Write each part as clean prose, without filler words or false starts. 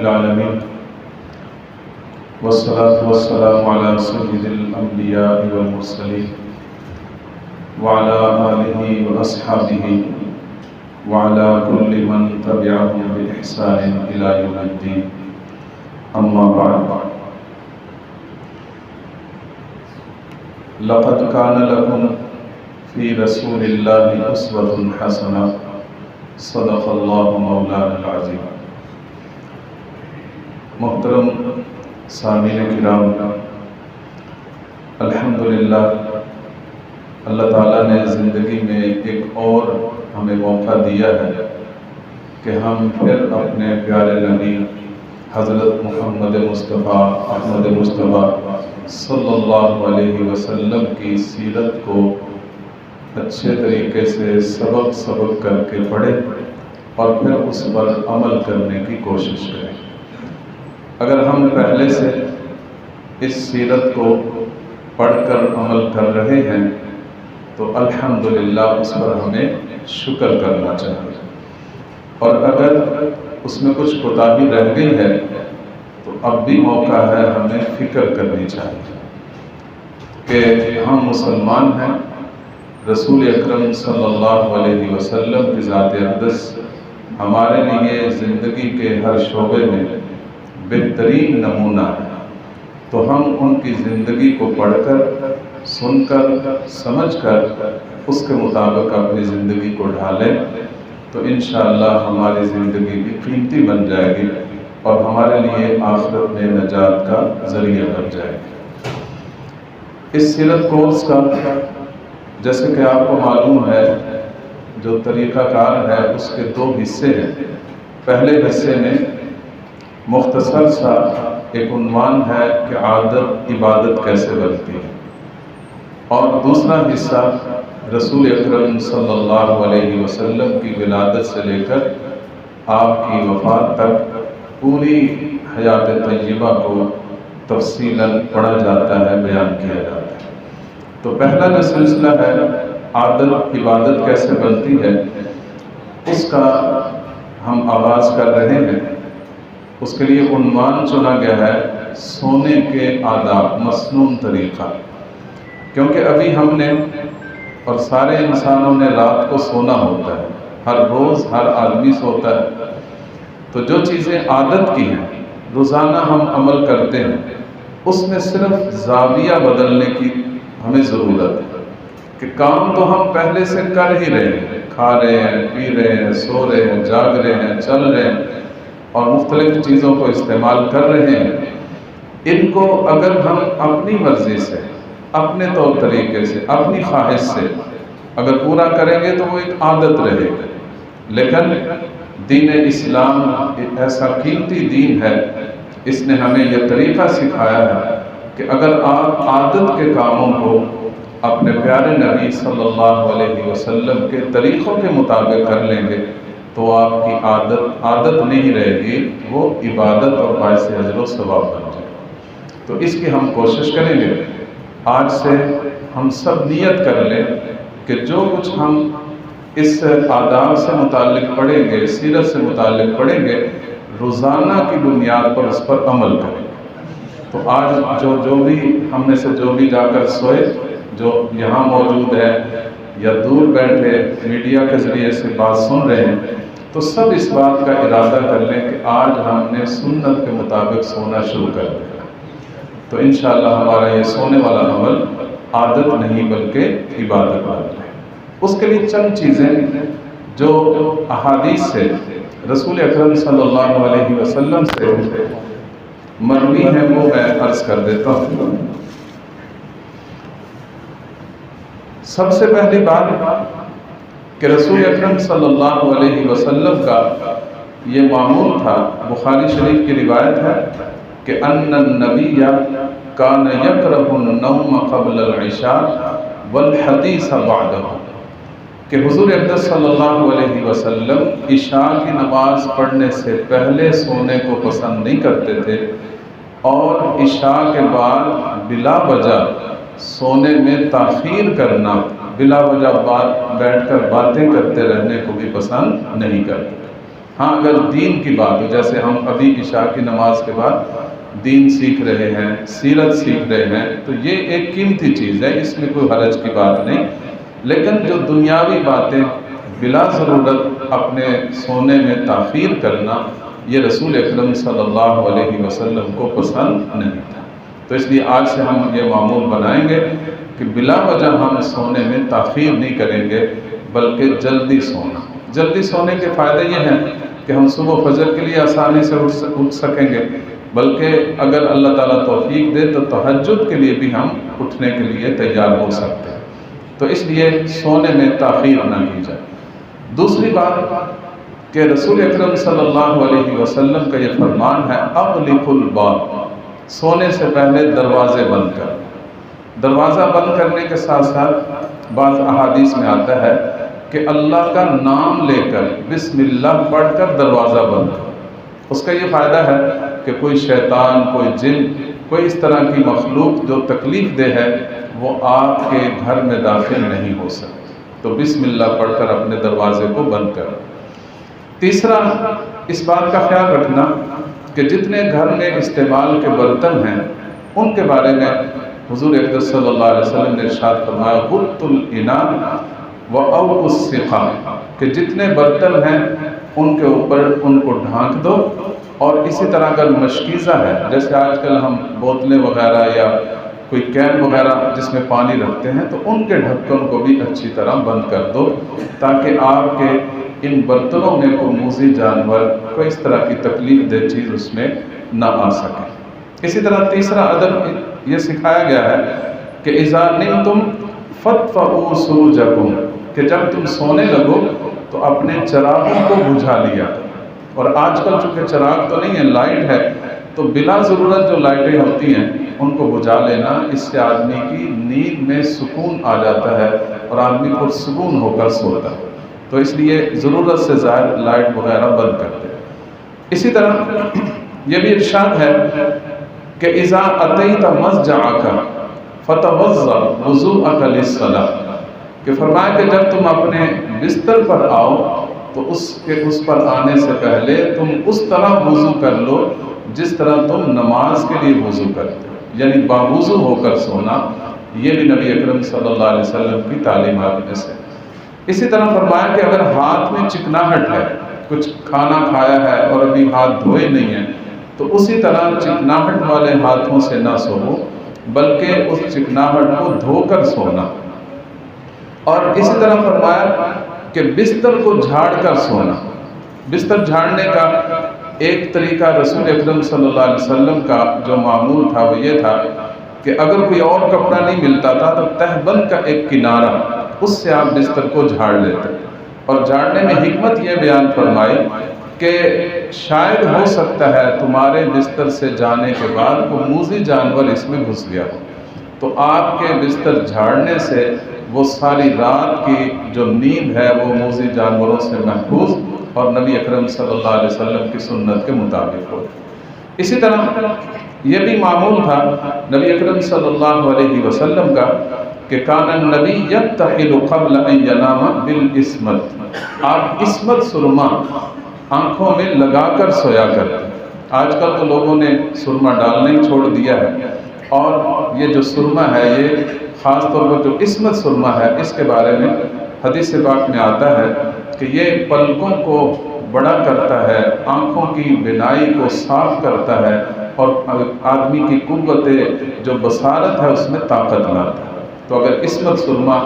العالمين والصلاة والسلام على سيد الأنبياء والمرسلين وعلى آله وأصحابه وعلى كل من تبعهم بإحسان إلى يوم الدين. أما بعد، لقد كان لكم في رسول الله أسوة حسنة صدق الله مولانا العظيم. محترم سامعین کرام، الحمدللہ اللہ تعالیٰ نے زندگی میں ایک اور ہمیں موقع دیا ہے کہ ہم پھر اپنے پیارے نبی حضرت محمد مصطفیٰ احمد مصطفیٰ صلی اللہ علیہ وسلم کی سیرت کو اچھے طریقے سے سبق کر کے پڑھیں اور پھر اس پر عمل کرنے کی کوشش کریں. اگر ہم پہلے سے اس سیرت کو پڑھ کر عمل کر رہے ہیں تو الحمدللہ اس پر ہمیں شکر کرنا چاہیے، اور اگر اس میں کچھ کوتاہی رہ گئی ہے تو اب بھی موقع ہے ہمیں فکر کرنی چاہیے کہ ہم مسلمان ہیں. رسول اکرم صلی اللہ علیہ وسلم کی ذات اقدس ہمارے لیے زندگی کے ہر شعبے میں بہترین نمونہ ہے، تو ہم ان کی زندگی کو پڑھ کر، سن کر، سمجھ کر اس کے مطابق اپنی زندگی کو ڈھالیں تو انشاءاللہ ہماری زندگی بھی قیمتی بن جائے گی اور ہمارے لیے آخرت میں نجات کا ذریعہ بن جائے گی. اس سیرت کورس کا جیسے کہ آپ کو معلوم ہے جو طریقہ کار ہے اس کے 2 حصے ہیں. پہلے حصے میں مختصر سا ایک عنوان ہے کہ عادت عبادت کیسے بنتی ہے، اور دوسرا حصہ رسول اکرم صلی اللہ علیہ وسلم کی ولادت سے لے کر آپ کی وفات تک پوری حیات طیبہ کو تفصیلاً پڑھا جاتا ہے، بیان کیا جاتا ہے. تو پہلا جو سلسلہ ہے عادت عبادت کیسے بنتی ہے، اس کا ہم آغاز کر رہے ہیں. اس کے لیے عنوان چنا گیا ہے سونے کے آداب، مسنون طریقہ. کیونکہ ابھی ہم نے اور سارے انسانوں نے رات کو سونا ہوتا ہے، ہر روز ہر آدمی سوتا ہے. تو جو چیزیں عادت کی ہیں روزانہ ہم عمل کرتے ہیں اس میں صرف زاویہ بدلنے کی ہمیں ضرورت ہے کہ کام تو ہم پہلے سے کر ہی رہے ہیں، کھا رہے ہیں، پی رہے ہیں، سو رہے ہیں، جاگ رہے ہیں، چل رہے ہیں اور مختلف چیزوں کو استعمال کر رہے ہیں. ان کو اگر ہم اپنی مرضی سے، اپنے طور طریقے سے، اپنی خواہش سے اگر پورا کریں گے تو وہ ایک عادت رہے گی. لیکن دین اسلام ایسا قیمتی دین ہے، اس نے ہمیں یہ طریقہ سکھایا ہے کہ اگر آپ عادت کے کاموں کو اپنے پیارے نبی صلی اللہ علیہ وسلم کے طریقوں کے مطابق کر لیں گے تو آپ کی عادت نہیں رہے گی، وہ عبادت اور باعث اجر و ثواب بن جائے. تو اس کی ہم کوشش کریں گے. آج سے ہم سب نیت کر لیں کہ جو کچھ ہم اس آداب سے متعلق پڑھیں گے، سیرت سے متعلق پڑھیں گے، روزانہ کی بنیاد پر اس پر عمل کریں گے. تو آج جو بھی ہم میں سے جو بھی جا کر سوئے، جو یہاں موجود ہے یا دور بیٹھے میڈیا کے ذریعے سے بات سن رہے ہیں، تو سب اس بات کا ارادہ کر لیں کہ آج ہم نے سنت کے مطابق سونا شروع کر دیا. تو انشاءاللہ ہمارا یہ سونے والا عمل عادت نہیں بلکہ عبادت بن جائے. اس کے لیے چند چیزیں جو احادیث سے رسول اکرم صلی اللہ علیہ وسلم سے مروی ہیں وہ میں عرض کر دیتا ہوں. سب سے پہلی بات کہ رسول اکرم صلی اللہ علیہ وسلم کا یہ معمول تھا، بخاری شریف کی روایت ہے کہ ان النبی کان یکرہ النوم قبل العشاء والحدیث بعدہ، کہ حضور اقدس صلی اللہ علیہ وسلم عشاء کی نماز پڑھنے سے پہلے سونے کو پسند نہیں کرتے تھے، اور عشاء کے بعد بلا وجہ سونے میں تاخیر کرنا، بلا وجہ بیٹھ کر باتیں کرتے رہنے کو بھی پسند نہیں کرتے. ہاں اگر دین کی بات ہو، جیسے ہم ابھی عشاء کی نماز کے بعد دین سیکھ رہے ہیں، سیرت سیکھ رہے ہیں، تو یہ ایک قیمتی چیز ہے، اس میں کوئی حرج کی بات نہیں۔ لیکن جو دنیاوی باتیں بلا ضرورت اپنے سونے میں تاخیر کرنا، یہ رسول اکرم صلی اللہ علیہ وسلم کو پسند نہیں تھا۔ تو اس لیے آج سے ہم یہ معمول بنائیں گے کہ بلا وجہ ہم سونے میں تاخیر نہیں کریں گے، بلکہ جلدی سونا۔ جلدی سونے کے فائدے یہ ہیں کہ ہم صبح فجر کے لیے آسانی سے اٹھ سکیں گے، بلکہ اگر اللہ تعالیٰ توفیق دے تو تہجد کے لیے بھی ہم اٹھنے کے لیے تیار ہو سکتے ہیں۔ تو اس لیے سونے میں تاخیر نہ کی جائے۔ دوسری بات کہ رسول اکرم صلی اللہ علیہ وسلم کا یہ فرمان ہے، اغلق الباب، سونے سے پہلے دروازے بند کر۔ دروازہ بند کرنے کے ساتھ ساتھ بعض احادیث میں آتا ہے کہ اللہ کا نام لے کر بسم اللہ پڑھ کر دروازہ بند کرو۔ اس کا یہ فائدہ ہے کہ کوئی شیطان، کوئی جن، کوئی اس طرح کی مخلوق جو تکلیف دہ ہے وہ آپ کے گھر میں داخل نہیں ہو سکتی۔ تو بسم اللہ پڑھ کر اپنے دروازے کو بند کرو۔ تیسرا، اس بات کا خیال رکھنا کہ جتنے گھر میں استعمال کے برتن ہیں ان کے بارے میں حضور اقدس صلی اللہ علیہ وسلم نے ارشاد فرمایا، غط الاناء وأوعوا السقاء، کہ جتنے برتن ہیں ان کے اوپر ان کو ڈھانک دو، اور اسی طرح اگر مشکیزہ ہے، جیسے آج کل ہم بوتلیں وغیرہ یا کوئی کین وغیرہ جس میں پانی رکھتے ہیں، تو ان کے ڈھکن کو بھی اچھی طرح بند کر دو تاکہ آپ کے ان برتنوں میں کوئی موذی جانور، کوئی اس طرح کی تکلیف دہ چیز اس میں نہ آ سکے۔ اسی طرح تیسرا ادب یہ سکھایا گیا ہے کہ اذا نمتم فاطفئوا سروجکم، کہ جب تم سونے لگو تو اپنے چراغوں کو بجھا لیا۔ اور آج کل چونکہ چراغ تو نہیں ہے، لائٹ ہے، تو بلا ضرورت جو لائٹیں ہوتی ہیں ان کو بجھا لینا، اس سے آدمی کی نیند میں سکون آ جاتا ہے اور آدمی پرسکون ہو کر سوتا ہے۔ تو اس لیے ضرورت سے زائد لائٹ وغیرہ بند کرتے ہیں۔ اسی طرح یہ بھی ارشاد ہے کہ اذا اتیت مضجعک فتوضا وضوءک للصلاۃ، کہ فرمایا کہ جب تم اپنے بستر پر آؤ تو اس پر آنے سے پہلے تم اس طرح وضو کر لو جس طرح تم نماز کے لیے وضو کرتے ہو، یعنی باوضو ہو کر سونا۔ یہ بھی نبی اکرم صلی اللہ علیہ وسلم کی تعلیمات میں سے۔ اسی طرح فرمایا کہ اگر ہاتھ میں چکناہٹ ہے، کچھ کھانا کھایا ہے اور ابھی ہاتھ دھوئے نہیں ہیں، تو اسی طرح چکناہٹ والے ہاتھوں سے نہ سوو، بلکہ اس چکناہٹ کو دھو کر سونا۔ اور اسی طرح فرمایا کہ بستر کو جھاڑ کر سونا۔ بستر جھاڑنے کا ایک طریقہ رسول اکرم صلی اللہ علیہ وسلم کا جو معمول تھا وہ یہ تھا کہ اگر کوئی اور کپڑا نہیں ملتا تھا تو تہبند کا ایک کنارہ، اس سے آپ بستر کو جھاڑ لیتے۔ اور جھاڑنے میں حکمت یہ بیان فرمائی کہ شاید ہو سکتا ہے تمہارے بستر سے جانے کے بعد کوئی موذی جانور اس میں گھس گیا ہو، تو آپ کے بستر جھاڑنے سے وہ ساری رات کی جو نیند ہے وہ موذی جانوروں سے محفوظ اور نبی اکرم صلی اللہ علیہ وسلم کی سنت کے مطابق ہو۔ اسی طرح یہ بھی معمول تھا نبی اکرم صلی اللہ علیہ وسلم کا کہ کان النبی یکتحل قبل ان ینام بالعصمت، آپ عصمت سرما آنکھوں میں لگا کر سویا کرتے۔ آج کل تو لوگوں نے سرما ڈالنا ہی چھوڑ دیا ہے، اور یہ جو سرما ہے یہ خاص طور پر جو عصمت سرما ہے اس کے بارے میں حدیث پاک میں آتا ہے کہ یہ پلکوں کو بڑا کرتا ہے، آنکھوں کی بینائی کو صاف کرتا ہے، اور آدمی کی قوت جو بصارت ہے اس میں طاقت لاتا ہے۔ تو اگر عصمت سرما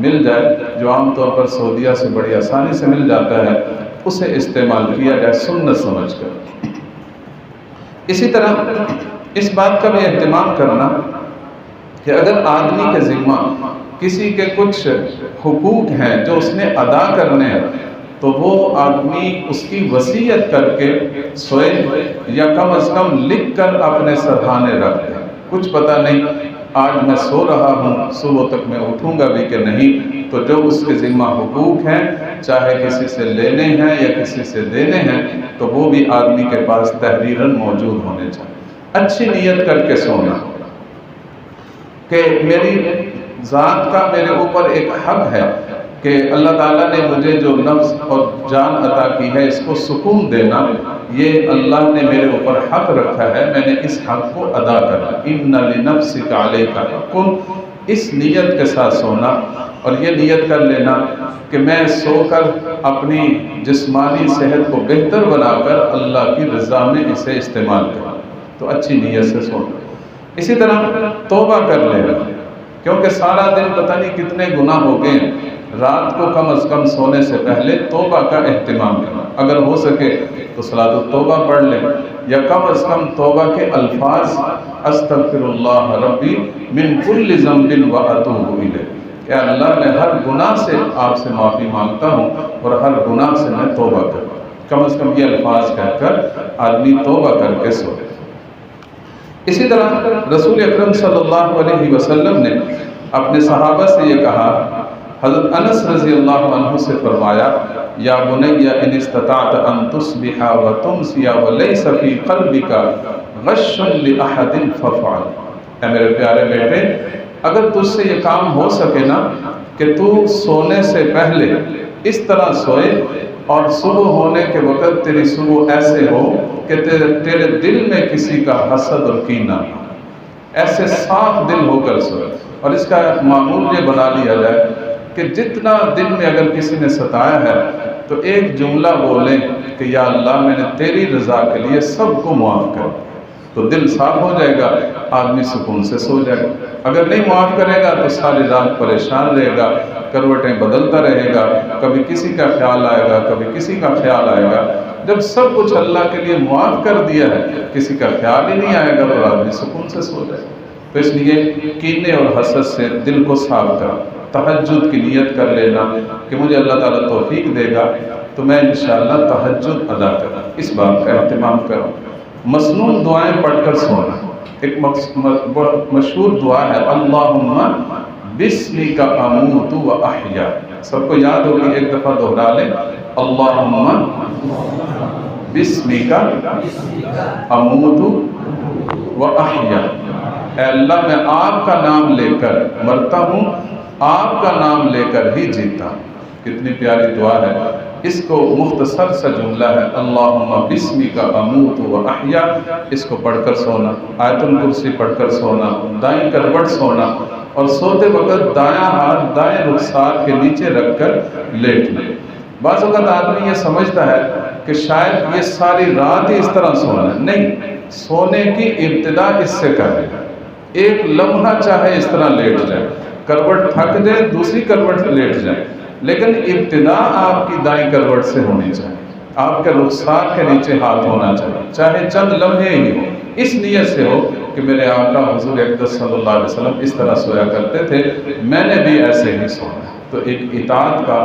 مل جائے، جو عام طور پر سعودیہ سے بڑی آسانی سے مل جاتا ہے، اسے استعمال کیا جائے سنت سمجھ کر۔ اسی طرح اس بات کا بھی اہتمام کرنا کہ اگر آدمی کے ذمہ کسی کے کچھ حقوق ہیں جو اس نے ادا کرنے ہیں، تو وہ آدمی اس کی وصیت کر کے سوئے، یا کم از کم لکھ کر اپنے سرہانے رکھ دے۔ کچھ پتہ نہیں آج میں سو رہا ہوں، صبح تک میں اٹھوں گا بھی کہ نہیں، تو جو اس کے ذمہ حقوق ہیں، چاہے کسی سے لینے ہیں یا کسی سے دینے ہیں، تو وہ بھی آدمی کے پاس تحریراً موجود ہونے چاہیے۔ اچھی نیت کر کے سونا کہ میری ذات کا میرے اوپر ایک حق ہے کہ اللہ تعالیٰ نے مجھے جو نفس اور جان عطا کی ہے اس کو سکون دینا، یہ اللہ نے میرے اوپر حق رکھا ہے، میں نے اس حق کو ادا کرنا۔ اِنَّ لِنَفْسِكَ عَلَيْكَ حَقٌّ، اس نیت کے ساتھ سونا اور یہ نیت کر لینا کہ میں سو کر اپنی جسمانی صحت کو بہتر بنا کر اللہ کی رضا میں اسے استعمال کروں، تو اچھی نیت سے سونا۔ اسی طرح توبہ کر لینا، کیونکہ سارا دن پتہ نہیں کتنے گناہ ہو گئے، رات کو کم از کم سونے سے پہلے توبہ کا اہتمام کرنا، اگر ہو سکے تو صلاۃ التوبہ پڑھ لیں، یا کم از کم توبہ کے الفاظ استغفر اللہ ربی من کل ذنب واتوب الیہ، کہ اللہ میں ہر گناہ سے آپ سے معافی مانگتا ہوں اور ہر گناہ سے میں توبہ کرتا ہوں، کم از کم یہ الفاظ کہہ کر آدمی توبہ کر کے سوئے۔ اسی طرح رسول اکرم صلی اللہ علیہ وسلم نے اپنے صحابہ سے یہ کہا، حضرت انس رضی اللہ عنہ سے فرمایا، یا بنی ان استطعت ان تصبح وتمسی وليس في قلبك غش لأحد فافعل، اے میرے پیارے بیٹے، اگر تجھ سے یہ کام ہو سکے نا کہ تو سونے سے پہلے اس طرح سوئے اور صبح ہونے کے وقت تیری صبح ایسے ہو کہ تیرے دل میں کسی کا حسد اور کینہ، ایسے صاف دل ہو کر سوئے، اور اس کا معمول یہ بنا لیا جائے کہ جتنا دن میں اگر کسی نے ستایا ہے تو ایک جملہ بولیں کہ یا اللہ میں نے تیری رضا کے لیے سب کو معاف کر دیا، تو دل صاف ہو جائے گا، آدمی سکون سے سو جائے گا۔ اگر نہیں معاف کرے گا تو ساری رات پریشان رہے گا، کروٹیں بدلتا رہے گا، کبھی کسی کا خیال آئے گا، کبھی کسی کا خیال آئے گا۔ جب سب کچھ اللہ کے لیے معاف کر دیا ہے، کسی کا خیال ہی نہیں آئے گا تو آدمی سکون سے سو جائے گا۔ تو اس لیے کینے اور حسد سے دل کو صاف کرا، تہجد کی نیت کر لینا کہ مجھے اللہ تعالیٰ توفیق دے گا تو میں انشاءاللہ تہجد ادا کروں، اس بات کا اہتمام کروں۔ مسنون دعائیں پڑھ کر سونا، ایک مشہور دعا ہے، اللہم بسمک اموت و احیا، سب کو یاد ہوگی، ایک دفعہ دہرا لیں، اللہم بسمک اموت و احیا، اے اللہ میں آپ کا نام لے کر مرتا ہوں، آپ کا نام لے کر ہی جیتا ہوں۔ کتنی پیاری دعا ہے، اس کو مختصر سا جملہ ہے، اللہم بسمک اموت و احیا، اس کو پڑھ کر سونا، آیت الکرسی پڑھ کر سونا، دائیں کروٹ سونا، اور سوتے وقت دایاں ہاتھ دائیں رخسار کے نیچے رکھ کر لیٹنا۔ بعض اوقات آدمی یہ سمجھتا ہے کہ شاید یہ ساری رات ہی اس طرح سونا ہے، نہیں، سونے کی ابتدا اس سے کریں، ایک لمحہ چاہے اس طرح لیٹ جائے، کروٹ تھک جائے دوسری کروٹ سے لیٹ جائے، لیکن ابتدا آپ کی دائیں کروٹ سے ہونی چاہیے، آپ کے رخسار کے نیچے ہاتھ ہونا چاہیے، چاہے چند لمحے ہی ہو، اس نیت سے ہو کہ میرے آقا حضور اقدس صلی اللہ علیہ وسلم اس طرح سویا کرتے تھے، میں نے بھی ایسے ہی سونا، تو ایک اطاعت کا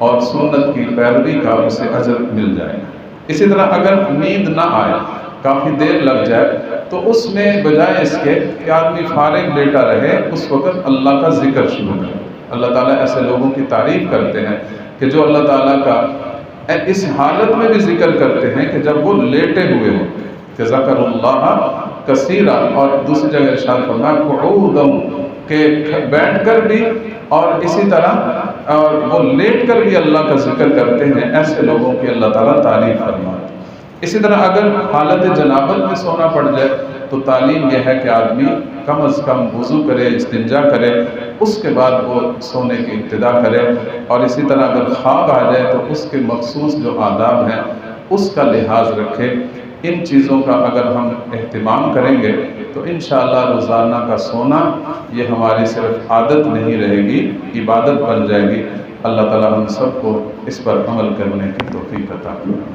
اور سنت کی پیروی کا اسے اجر مل جائے گا۔ اسی طرح اگر نیند نہ آئے، کافی دیر لگ جائے، تو اس میں بجائے اس کے کہ آدمی فارغ لیٹا رہے، اس وقت اللہ کا ذکر شروع کرے۔ اللہ تعالیٰ ایسے لوگوں کی تعریف کرتے ہیں کہ جو اللہ تعالیٰ کا اس حالت میں بھی ذکر کرتے ہیں کہ جب وہ لیٹے ہوئے ہوں، کہ ذکر اللہ کثیرا، اور دوسری جگہ ارشاد فرمایا قعودا، کہ بیٹھ کر بھی اور اسی طرح اور وہ لیٹ کر بھی اللہ کا ذکر کرتے ہیں، ایسے لوگوں کی اللہ تعالیٰ تعریف فرماتے ہیں۔ اسی طرح اگر حالت جنابت میں سونا پڑ جائے تو تعلیم یہ ہے کہ آدمی کم از کم وضو کرے، استنجا کرے، اس کے بعد وہ سونے کی ابتدا کرے، اور اسی طرح اگر خواب آ جائے تو اس کے مخصوص جو آداب ہیں اس کا لحاظ رکھے۔ ان چیزوں کا اگر ہم اہتمام کریں گے تو انشاءاللہ روزانہ کا سونا یہ ہماری صرف عادت نہیں رہے گی، عبادت بن جائے گی۔ اللہ تعالی ہم سب کو اس پر عمل کرنے کی توفیق عطا فرمائے۔